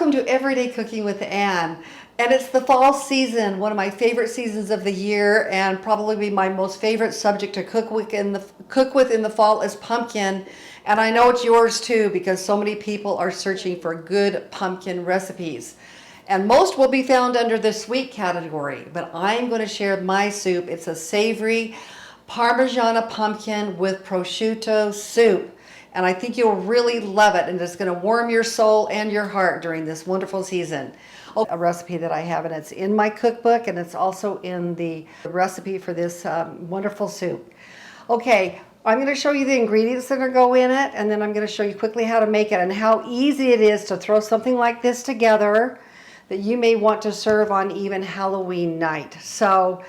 Welcome to Everyday Cooking with Ann. And it's the fall season, one of my favorite seasons of the year, and probably my most favorite subject to cook with in the fall is pumpkin. And I know it's yours too, because so many people are searching for good pumpkin recipes. And most will be found under the sweet category, but I'm going to share my soup. It's a savory Parmigiano pumpkin with prosciutto soup. And I think you'll really love it, and it's going to warm your soul and your heart during this wonderful season. Oh, a recipe that I have, and it's in my cookbook, and it's also in the recipe for this wonderful soup. Okay, I'm going to show you the ingredients that are go in it, and then I'm going to show you quickly how to make it and how easy it is to throw something like this together that you may want to serve on even Halloween night. So,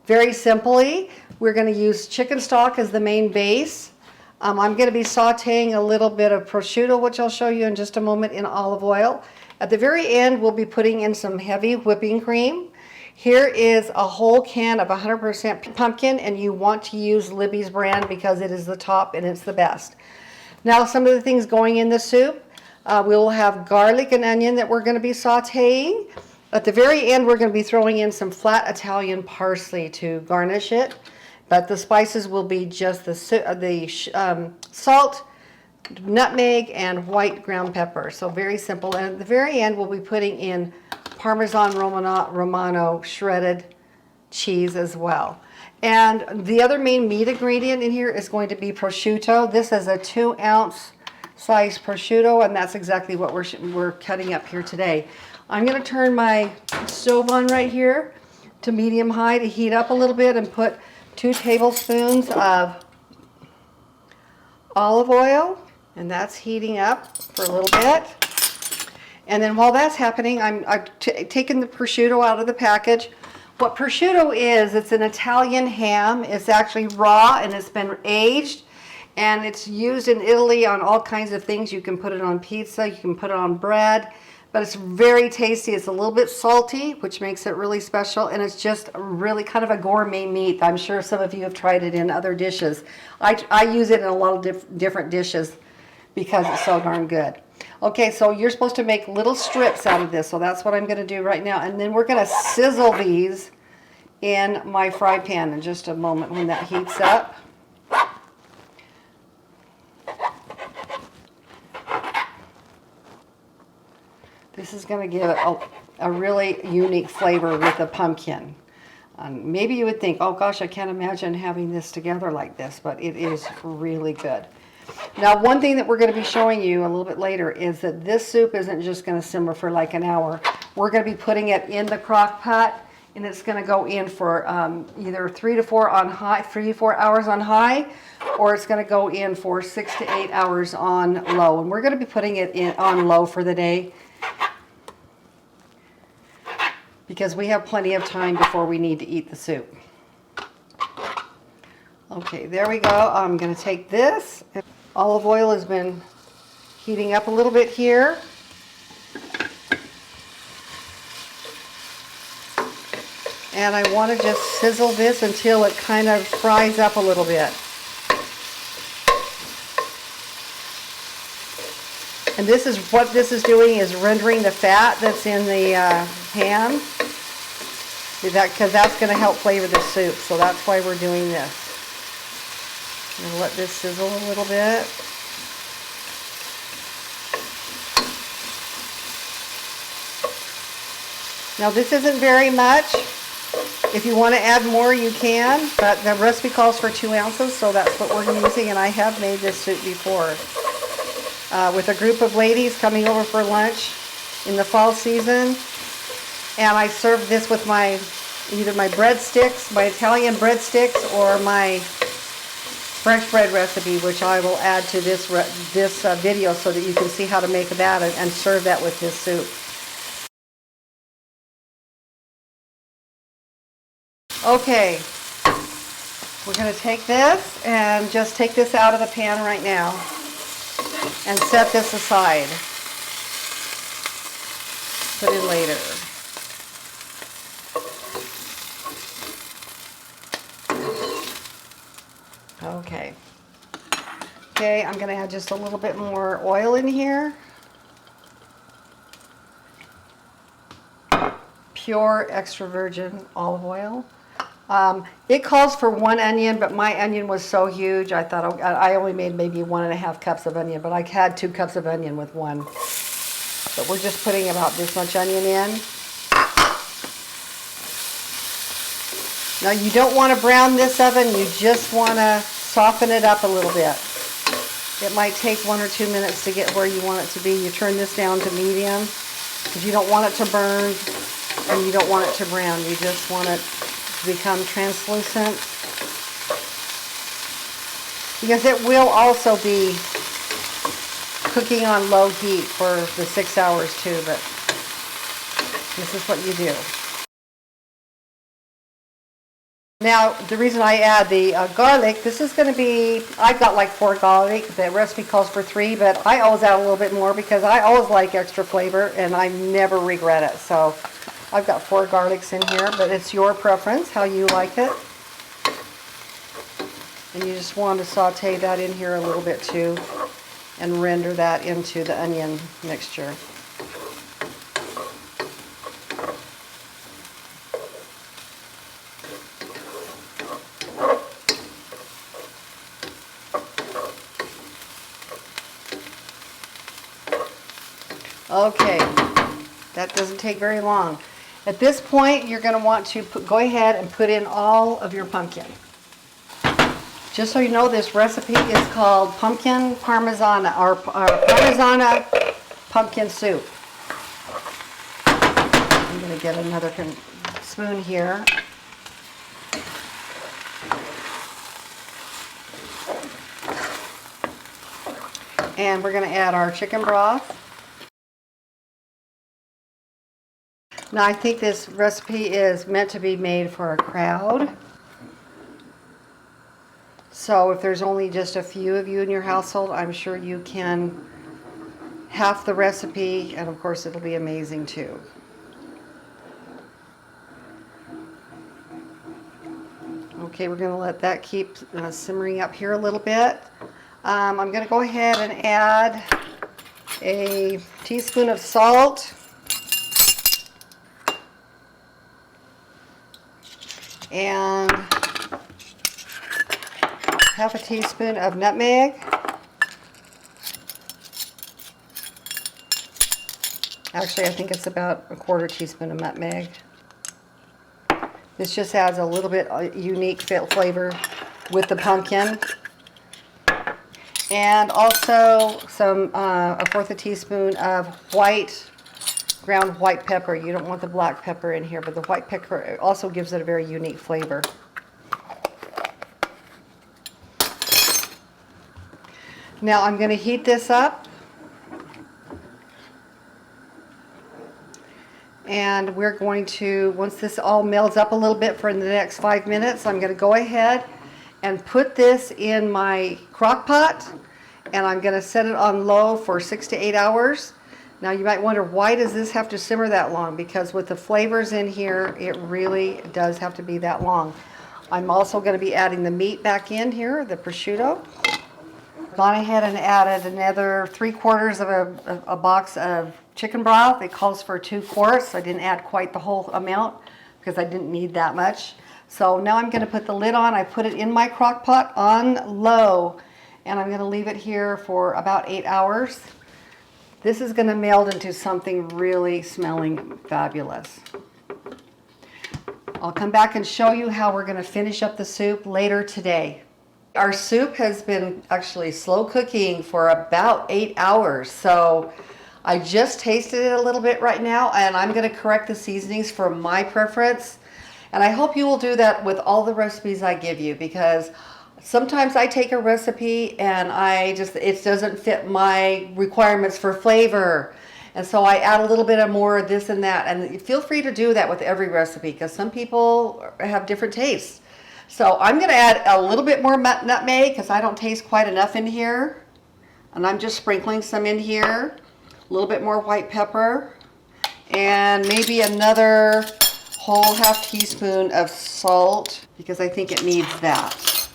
very simply, we're going to use chicken stock as the main base. I'm going to be sauteing a little bit of prosciutto, which I'll show you in just a moment, in olive oil. At the very end, we'll be putting in some heavy whipping cream. Here is a whole can of 100% pumpkin, and you want to use Libby's brand because it is the top and it's the best. Now, some of the things going in the soup, we'll have garlic and onion that we're going to be sauteing. At the very end, we're going to be throwing in some flat Italian parsley to garnish it. But the spices will be just the salt, nutmeg, and white ground pepper. So very simple. And at the very end, we'll be putting in Parmesan Romano shredded cheese as well. And the other main meat ingredient in here is going to be prosciutto. This is a 2-ounce size prosciutto, and that's exactly what we're cutting up here today. I'm going to turn my stove on right here to medium high to heat up a little bit and put 2 tablespoons of olive oil, and that's heating up for a little bit. And then while that's happening, I've taken the prosciutto out of the package. What prosciutto is, it's an Italian ham. It's actually raw and it's been aged, and it's used in Italy on all kinds of things. You can put it on pizza, you can put it on bread. But it's very tasty. It's a little bit salty, which makes it really special, and it's just really kind of a gourmet meat. I'm sure some of you have tried it in other dishes. I use it in a lot of different dishes because it's so darn good. Okay, so you're supposed to make little strips out of this, so that's what I'm going to do right now. And then we're going to sizzle these in my fry pan in just a moment when that heats up. This is going to give it a really unique flavor with the pumpkin. Maybe you would think, oh gosh, I can't imagine having this together like this, but it is really good. Now, one thing that we're going to be showing you a little bit later is that this soup isn't just going to simmer for like an hour. We're going to be putting it in the crock pot, and it's going to go in for either 3 to 4 hours on high, or it's going to go in for 6 to 8 hours on low. And we're going to be putting it in on low for the day, because we have plenty of time before we need to eat the soup. Okay, there we go. I'm going to take this. Olive oil has been heating up a little bit here. And I want to just sizzle this until it kind of fries up a little bit. And this is what this is doing, is rendering the fat that's in the ham, because that's going to help flavor the soup. So that's why we're doing this. I'm going to let this sizzle a little bit. Now, this isn't very much. If you want to add more, you can, but the recipe calls for 2 ounces, so that's what we're using, and I have made this soup before. With a group of ladies coming over for lunch in the fall season, and I serve this with either my breadsticks, my Italian breadsticks, or my French bread recipe, which I will add to this video so that you can see how to make that and serve that with this soup. Okay, we're going to take this and just take this out of the pan right now and set this aside. Put in later. Okay. Okay, I'm going to add just a little bit more oil in here. pure extra virgin olive oil. It calls for 1 onion, but my onion was so huge, I thought I only made maybe 1.5 cups of onion, but I had 2 cups of onion with one. But we're just putting about this much onion in. Now you don't want to brown this oven, you just want to soften it up a little bit. It might take 1 or 2 minutes to get where you want it to be. You turn this down to medium because you don't want it to burn and you don't want it to brown. You just want it to become translucent, because it will also be cooking on low heat for the 6 hours too, but this is what you do. Now, the reason I add the garlic, this is going to be, I've got like 4 garlic. The recipe calls for 3, but I always add a little bit more because I always like extra flavor and I never regret it. So I've got 4 garlics in here, but it's your preference, how you like it. And you just want to saute that in here a little bit too and render that into the onion mixture. Okay, that doesn't take very long. At this point, you're going to want to go ahead and put in all of your pumpkin. Just so you know, this recipe is called pumpkin parmesan or parmesan pumpkin soup. I'm going to get another spoon here. And we're going to add our chicken broth. Now I think this recipe is meant to be made for a crowd. So if there's only just a few of you in your household, I'm sure you can half the recipe, and of course it'll be amazing too. Okay, we're going to let that keep simmering up here a little bit. I'm going to go ahead and add a teaspoon of salt. And half a teaspoon of nutmeg. Actually, I think it's about a 1/4 teaspoon of nutmeg. This just adds a little bit unique flavor with the pumpkin. And also some a 1/4 teaspoon of ground white pepper. You don't want the black pepper in here, but the white pepper also gives it a very unique flavor. Now I'm going to heat this up, and we're going to, once this all melts up a little bit for the next 5 minutes, I'm going to go ahead and put this in my crock pot, and I'm going to set it on low for 6 to 8 hours. Now you might wonder, why does this have to simmer that long? Because with the flavors in here, it really does have to be that long. I'm also going to be adding the meat back in here, the prosciutto. Gone ahead and added another 3/4 of a box of chicken broth. It calls for 2 quarts. I didn't add quite the whole amount because I didn't need that much. So now I'm going to put the lid on. I put it in my crock pot on low, and I'm going to leave it here for about 8 hours. This is going to meld into something really smelling fabulous. I'll come back and show you how we're going to finish up the soup later today. Our soup has been actually slow cooking for about 8 hours, so I just tasted it a little bit right now, and I'm going to correct the seasonings for my preference. And I hope you will do that with all the recipes I give you, because sometimes I take a recipe and it doesn't fit my requirements for flavor. And so I add a little bit of more of this and that. And feel free to do that with every recipe, because some people have different tastes. So I'm going to add a little bit more nutmeg because I don't taste quite enough in here. And I'm just sprinkling some in here. A little bit more white pepper. And maybe another whole ½ teaspoon of salt, because I think it needs that.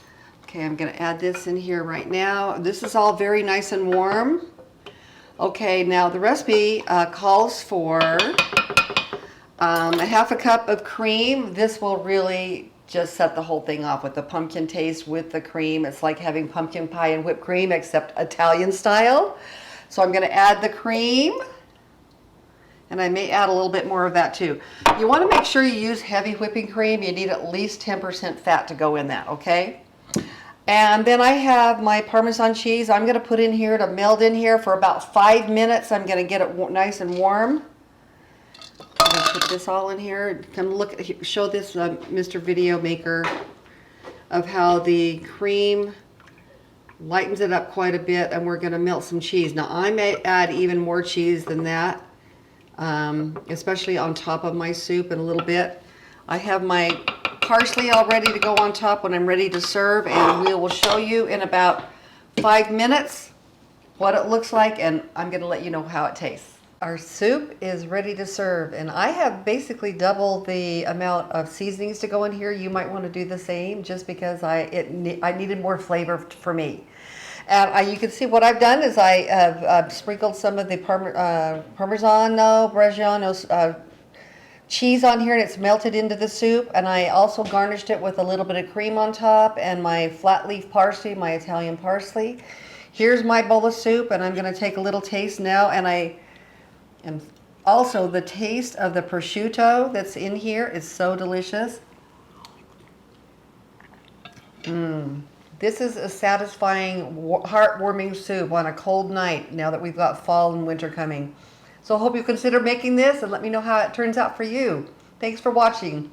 Okay, I'm going to add this in here right now. This is all very nice and warm. Okay, now the recipe calls for A half a cup of cream. This will really just set the whole thing off with the pumpkin taste with the cream. It's like having pumpkin pie and whipped cream, except Italian style. So I'm going to add the cream. And I may add a little bit more of that too. You want to make sure you use heavy whipping cream. You need at least 10% fat to go in that, okay? And then I have my Parmesan cheese. I'm going to put in here to melt in here for about 5 minutes. I'm going to get it nice and warm. I'm going to put this all in here. Come look, show this Mr. Video Maker of how the cream lightens it up quite a bit, and we're going to melt some cheese. Now I may add even more cheese than that. Especially on top of my soup in a little bit. I have my parsley all ready to go on top when I'm ready to serve, and we will show you in about 5 minutes what it looks like, and I'm going to let you know how it tastes. Our soup is ready to serve, and I have basically double the amount of seasonings to go in here. You might want to do the same, just because I needed more flavor for me. And you can see what I've done is I have sprinkled some of the Parmigiano-Reggiano cheese on here, and it's melted into the soup. And I also garnished it with a little bit of cream on top and my flat leaf parsley, my Italian parsley. Here's my bowl of soup, and I'm going to take a little taste now. And also the taste of the prosciutto that's in here is so delicious. This is a satisfying, heartwarming soup on a cold night now that we've got fall and winter coming. So I hope you consider making this and let me know how it turns out for you. Thanks for watching.